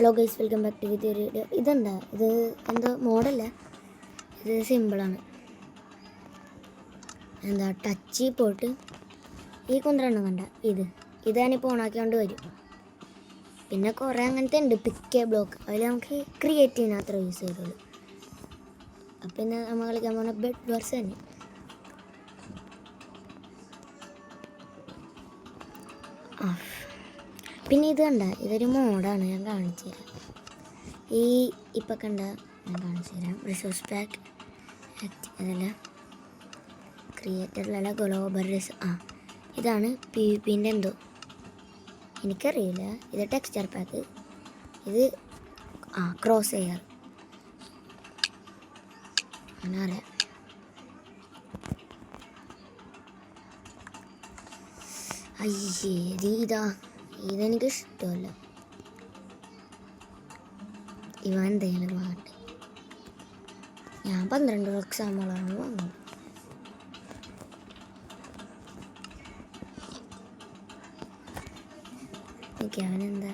Hello guys, welcome back to with video. ഇതെന്താ ഇത്? എന്തോ മോഡല്ല, ഇത് സിമ്പിളാണ്. എന്താ ടച്ച് പോയിട്ട് ഈ കുന്ത്രണ്ണം കണ്ട ഇതാണിപ്പോൾ ഓണാക്കിക്കൊണ്ട് വരും. പിന്നെ കുറേ അങ്ങനത്തെ ഉണ്ട്, പിക്ക് ബ്ലോക്ക്, അതിൽ നമുക്ക് ക്രിയേറ്റ് ചെയ്യാൻ അത്ര യൂസ് ചെയ്തുള്ളൂ. അപ്പം പിന്നെ നമ്മൾ കളിക്കാൻ പോകുന്ന ബെഡ് വേർസ് തന്നെ. പിന്നെ ഇത് കണ്ട, ഇതൊരു മോഡാണ്, ഞാൻ കാണിച്ചു തരാം. ഇപ്പം കണ്ട ഞാൻ കാണിച്ചു തരാം. റിസോഴ്സ് പാക്ക് അതല്ല, ക്രിയേറ്ററിലല്ല, ഗ്ലോബൽ ഇതാണ് PvPൻ്റെ എന്തോ എനിക്കറിയില്ല. ഇത് ടെക്സ്ചർ പാക്ക്, ഇത് ക്രോസ് എയർ അങ്ങനെ അറിയാം. ഇതെനിക്ക് ഇഷ്ടമല്ല. ഇവൻ എന്തെങ്കിലും വാങ്ങട്ടെ. ഞാൻ 12 എക്സാമുകളാണ് വാങ്ങുന്നത്. എനിക്ക് അവനെന്താ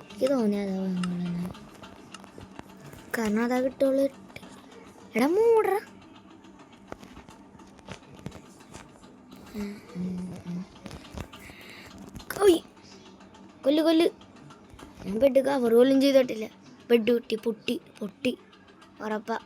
എനിക്ക് തോന്നിയ അതാ വാങ്ങുള്ളൂ, കാരണം അതാ കിട്ടുള്ളൂ. എടാ മൂടറ, കൊല്ല്. ഞാൻ ബെഡ് കവർ പോലും ചെയ്തിട്ടില്ല. ബെഡ് പൊട്ടി ഉറപ്പാ.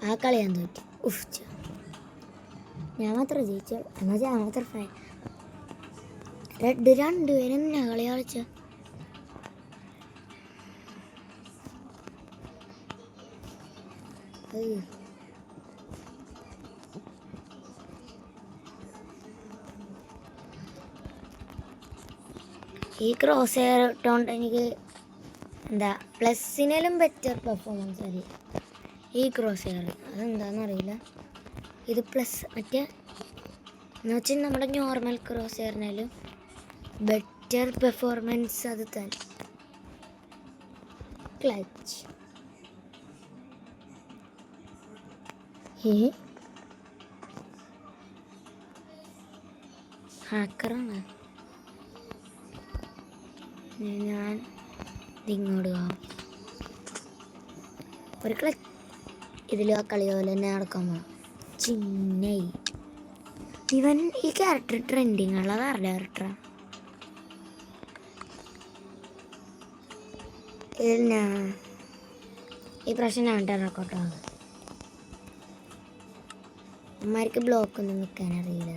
ആ കളി ഞാൻ തോറ്റി. ഞാൻ മാത്രം ജയിച്ചു, എന്നാൽ ഞാൻ മാത്രം ഫൈ. രണ്ടുപേരും ഞാൻ കളി കളിച്ച. ഈ ക്രോസ് എയർ ഇട്ടുകൊണ്ട് എനിക്ക് എന്താ പ്ലസിനേലും ബെറ്റർ പെർഫോമൻസ് ആയി ഈ ക്രോസ് എയർ. അതെന്താണെന്നറിയില്ല. ഇത് പ്ലസ് മറ്റേ എന്ന് വെച്ചാൽ നമ്മുടെ നോർമൽ ക്രോസ് എയറിനാലും ബെറ്റർ പെർഫോമൻസ് അത് തന്നെ. ക്ലച്ച് ഹാക്കറാണ്. ഞാൻ ഇങ്ങോട്ട് ഒരു ഇതിൽ ആ കളി പോലെ തന്നെ നടക്കാൻ പോകണം. ചിന്നൈ ഇവൻ ഈ ക്യാരക്ടർ ട്രെൻഡിങ് ഉള്ള വേറെ ക്യാരക്ടറാണ്. ഈ പ്രാവശ്യം ഞാൻ ടെറക്കോട്ടോ. അമ്മമാർക്ക് ബ്ലോക്കൊന്നും വെക്കാൻ അറിയില്ല.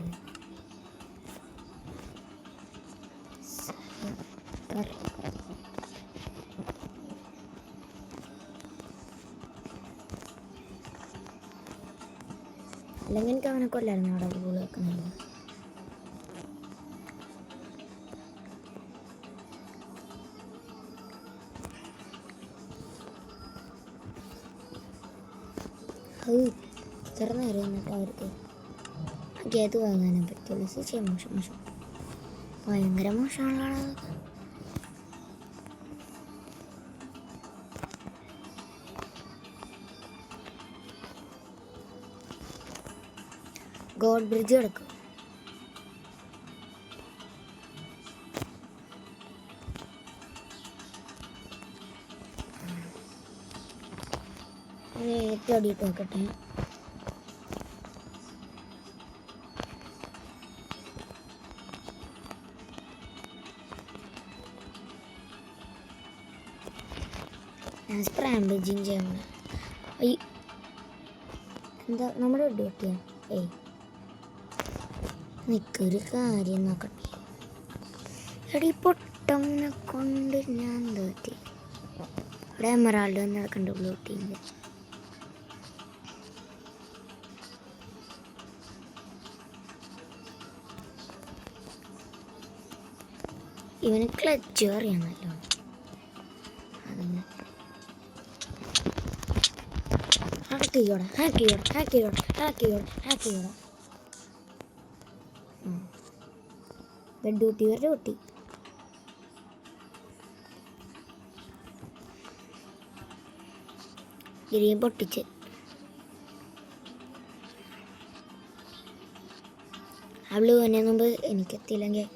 അല്ലെങ്കിൽ എനിക്ക് അവനെ കൊല്ലായിരുന്നു അവിടെ ഗോൾ വെക്കുന്നുണ്ട്. ഇത്ര നേരം എന്നിട്ട് അവർക്ക് അത് വാങ്ങാനേ പറ്റുള്ളൂ. ചെയ്യാൻ മോശം ഭയങ്കര മോശമാണല്ലോ അതൊക്കെ. ഗോഡ് ബ്രിഡ്ജ് കിടക്കും. ഏറ്റവും അടിയിട്ട് നോക്കട്ടെ. ഞാൻ സ്ക്രാംബ്ലിജിങ് ചെയ്യണം. എന്താ നമ്മുടെ ഡ്യൂട്ടിയാ? നിക്കൊരു കാര്യം നോക്കട്ടെ. എടി പൊട്ടമ്മനെ കൊണ്ട് ഞാൻ തോറ്റി. ഇവിടെ എമറാൾഡ് വന്ന് നടക്കണ്ട ബ്ലൂ ടീമിൽ. ഇവന് ക്ലച്ച് അറിയാൻ നല്ലോണം. അതന്നെ ഹാക്ക് ചെയ്യോടെ. ബെഡ് ഡ്യൂട്ടി വരെ പൊട്ടി. ഗിരിയും പൊട്ടിച്ച്. ആ ബ്ലൂ തന്നെ മുമ്പ് എനിക്കെത്തിയില്ലെങ്കിൽ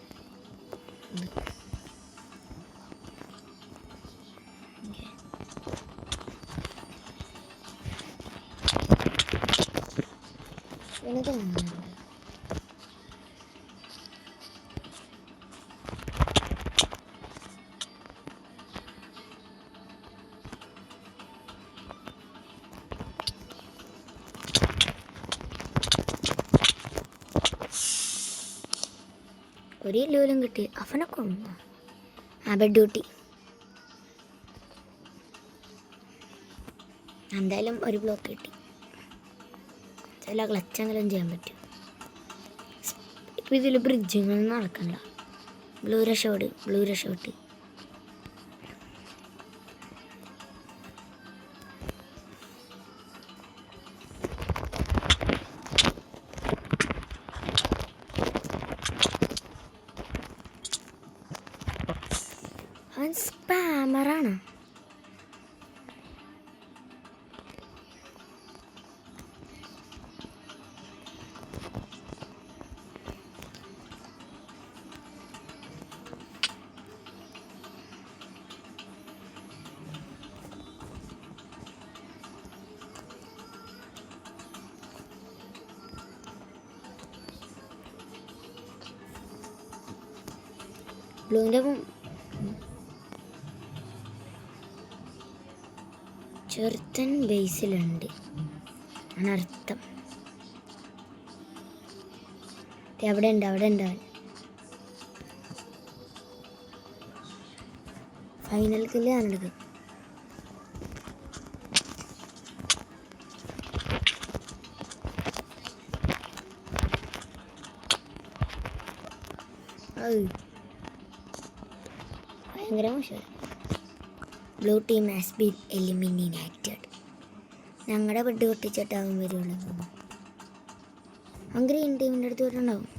ഒരു ഇല്ലോലും കിട്ടി. അവനൊക്കെ ഉണ്ടോ? ആ ബെഡ് ഡ്യൂട്ടി. എന്തായാലും ഒരു ബ്ലോക്ക് കിട്ടി. ചില ക്ലച്ചെങ്കിലും ചെയ്യാൻ പറ്റും. ഇപ്പം ഇതിൽ ബ്രിഡ്ജിങ്ങൊന്നും നടക്കണ്ട. ബ്ലൂ രക്ഷപ്പെട്ട്. അവൻ സ്പാമറാണ്. ബ്ലൂവിൻ്റെ ചെറുത്തൻ ബേസിലുണ്ട് അനർത്ഥം. അവിടെ ഉണ്ട്. ഫൈനൽ കില്ല് ഞാനെടുക്കും. ഭയങ്കര മോശം. Blue team has been eliminated. ഞങ്ങളുടെ ബെഡ് പൊട്ടിച്ചിട്ടാവും വരുള്ളൂ. ഗ്രീൻ ടീമിൻ്റെ അടുത്ത് വരുന്നുണ്ടാവും.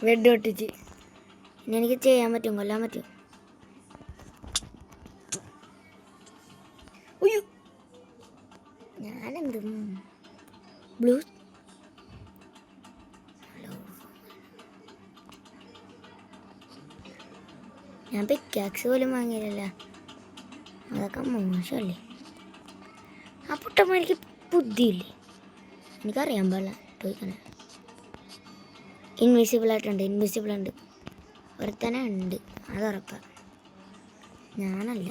ബെഡ് പൊട്ടിച്ച്. ഇനി എനിക്ക് ചെയ്യാൻ പറ്റും, കൊല്ലാൻ പറ്റും. അയ്യോ, ഞാനെന്ത് ബ്ലൂ ഞാൻ പിക്കാക്സ് പോലും വാങ്ങിയില്ലല്ലോ. അതൊക്കെ മോശമല്ലേ. ആ പൊട്ടന്മാർക്ക് ബുദ്ധിയില്ലേ? എനിക്കറിയാൻ പാടില്ല. ചോദിക്കണേ. ഇൻവിസിബിൾ ഉണ്ട്. ഒരുത്തനെ ഉണ്ട്, അത് ഉറപ്പാണ്. ഞാനല്ല,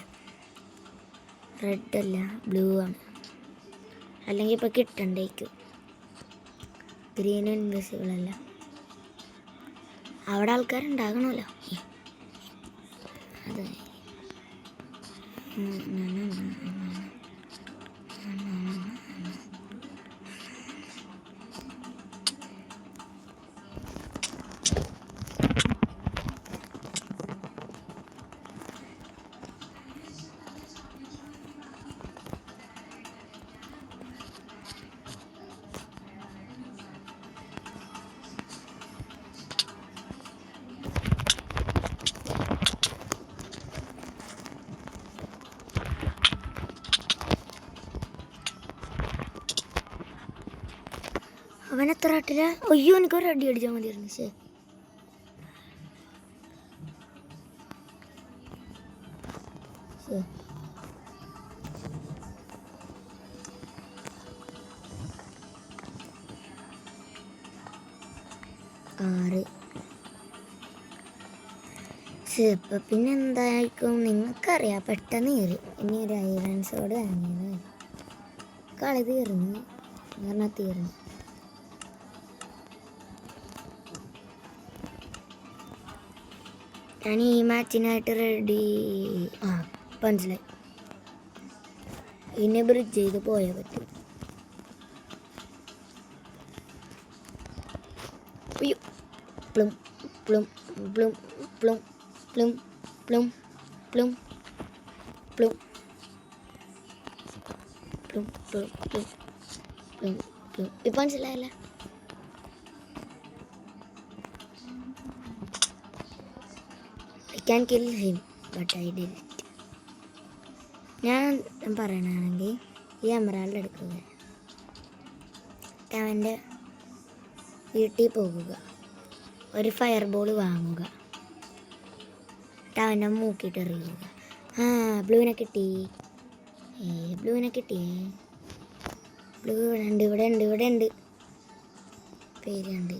റെഡ് അല്ല, ബ്ലൂ ആണ്. അല്ലെങ്കിൽ ഇപ്പം കിട്ടണ്ടേക്കും. ഗ്രീനും ഇൻവിസിബിൾ അല്ല. അവിടെ ആൾക്കാരുണ്ടാകണമല്ലോ. അതെ. അവനെത്ര ആട്ടില്ല. അയ്യോ, എനിക്കൊരു അടി അടിച്ചാൽ മതിയായിരുന്നു. ശരി, ഇപ്പം പിന്നെ എന്തായിരിക്കും നിങ്ങൾക്കറിയാം. പെട്ടെന്ന് കയറി. ഇനി ഒരു ഐറൻസോട് വാങ്ങിയത് കളി തീർന്നു. തീർന്നു. ഞാൻ ഈ മാച്ചിനായിട്ട് റെഡി. ആ മനസ്സിലായി. ഇനി ബ്രിഡ്ജ് ചെയ്ത് പോയാൽ പറ്റും. അയ്യോ പ്ലും പ്ലും പ്ലും പ്ലും പ്ലും പ്ലും പ്ലും പ്ലും പ്ലും പ്ലും പ്ലും പ്ലും പ്ലും. ഇപ്പം മനസ്സിലായല്ല? I can kill him, but I didn't. ഞാൻ പറയണമെങ്കിൽ ഈ എമറാൾഡ് എടുക്കുക, അവൻ്റെ വീട്ടിൽ പോകുക, ഒരു ഫയർ ബോൾ വാങ്ങുക, അവൻ്റെ മൂക്കിയിട്ട് എറിയുക. ആ ബ്ലൂവിനെ കിട്ടി. ബ്ലൂവിനെ കിട്ടിയേ. ബ്ലൂ ഇവിടെ ഉണ്ട് പേരുണ്ട്.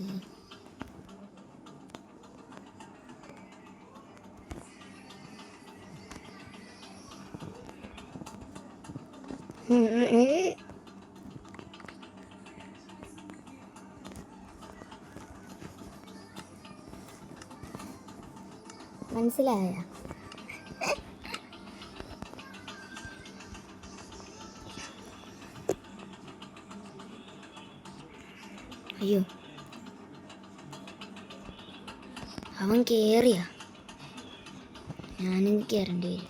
മനസ്സിലായ? അയ്യോ അവൻ കേറിയ ഞാനും കയറേണ്ടി വരും.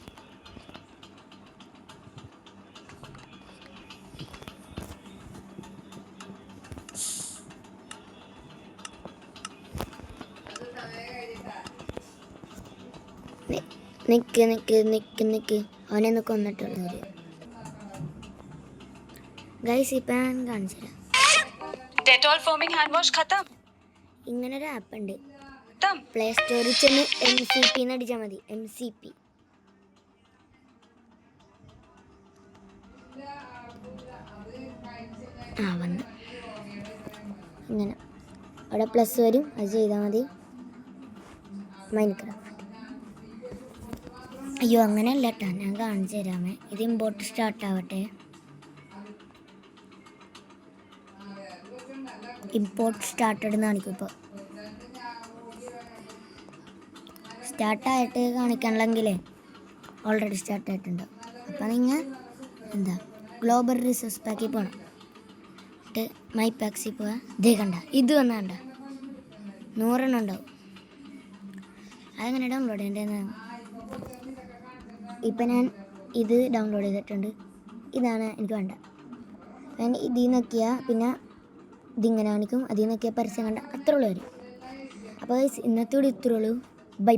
നിക്ക് അവനെ കൊന്നിട്ടുള്ളത്. ഗൈസ് ഇപ്പം ഞാൻ കാണിച്ചു തരാം. ഇങ്ങനൊരു ആപ്പ് ഉണ്ട്. പ്ലേ സ്റ്റോറിൽ ചെന്ന് MCP അടിച്ചാൽ മതി. MCP വന്നു. ഇങ്ങനെ അവിടെ പ്ലസ് വരും, അത് ചെയ്താൽ മതി. മൈൻക്രാഫ്റ്റ്. അയ്യോ അങ്ങനെയല്ല കേട്ടോ, ഞാൻ കാണിച്ചു തരാമേ. ഇത് ഇമ്പോർട്ട് സ്റ്റാർട്ട് ആവട്ടെ. ഇമ്പോർട്ട് സ്റ്റാർട്ടഡ് കാണിക്കും. ഇപ്പോൾ സ്റ്റാർട്ടായിട്ട് കാണിക്കണമെങ്കിലേ ഓൾറെഡി സ്റ്റാർട്ടായിട്ടുണ്ട്. അപ്പോൾ നിങ്ങൾ ഗ്ലോബൽ റിസോഴ്സ് പാക്കിൽ പോകണം. എന്നിട്ട് മൈ പാക്സിൽ പോകാൻ കണ്ട ഇത് വന്നാണ്ട 100 ഉണ്ടാവും. അതെങ്ങനെ ഡൗൺലോഡ് ചെയ്യേണ്ടതെന്ന് ഇപ്പം ഞാൻ ഇത് ഡൗൺലോഡ് ചെയ്തിട്ടുണ്ട്. ഇതാണ് എനിക്ക് വേണ്ട. ഞാൻ ഇതിൽ നോക്കിയാൽ പിന്നെ ഇതിങ്ങനെ കാണിക്കും, അതിൽ നോക്കിയാൽ പരസ്യം കണ്ട അത്രയുള്ളൂ വരും. അപ്പോൾ ഇന്നത്തെ കൂടി ഇത്രയുള്ളൂ. ബൈ.